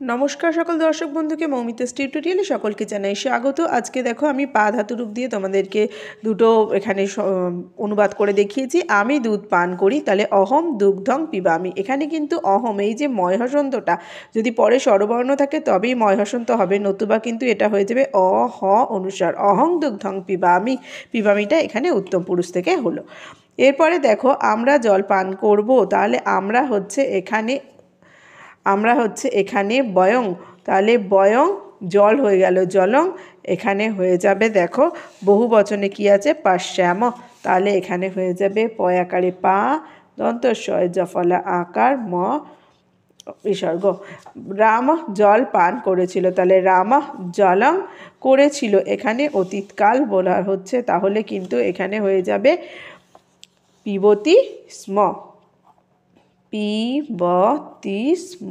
নমস্কার সকল দর্শক বন্ধুকে মৌমিতাস টিউটোরিয়ালে সকলকে জানাই স্বাগত। আজকে দেখো আমি পা ধাতু রূপ দিয়ে তোমাদেরকে দুটো এখানে অনুবাদ করে দেখিয়েছি। আমি দুধ পান করি, তাহলে অহম দুগ্ধং পিবামি। এখানে কিন্তু অহম, এই যে ময় হসন্তটা যদি পরে স্বরবর্ণ থাকে তবেই ময় হসন্ত হবে, নতুবা কিন্তু এটা হয়ে যাবে অ হ অনুসার অহং দুগ্ধং পিবামি। পিবামিটা এখানে উত্তম পুরুষ থেকে হলো। এরপরে দেখো আমরা জল পান করব, তাহলে আমরা হচ্ছে এখানে বয়ং, তাহলে বয়ং জল হয়ে গেল জলং। এখানে হয়ে যাবে দেখো বহু বচনে কি আছে পাশ্যাম, তাহলে এখানে হয়ে যাবে পয়াকারে পা দন্তস্বয় জফলা আকার ম বিসর্গ। রাম জল পান করেছিল, তাহলে রাম জলং করেছিল, এখানে অতীতকাল বলা হচ্ছে, তাহলে কিন্তু এখানে হয়ে যাবে পিবতি স্ম, পিবতি স্ম।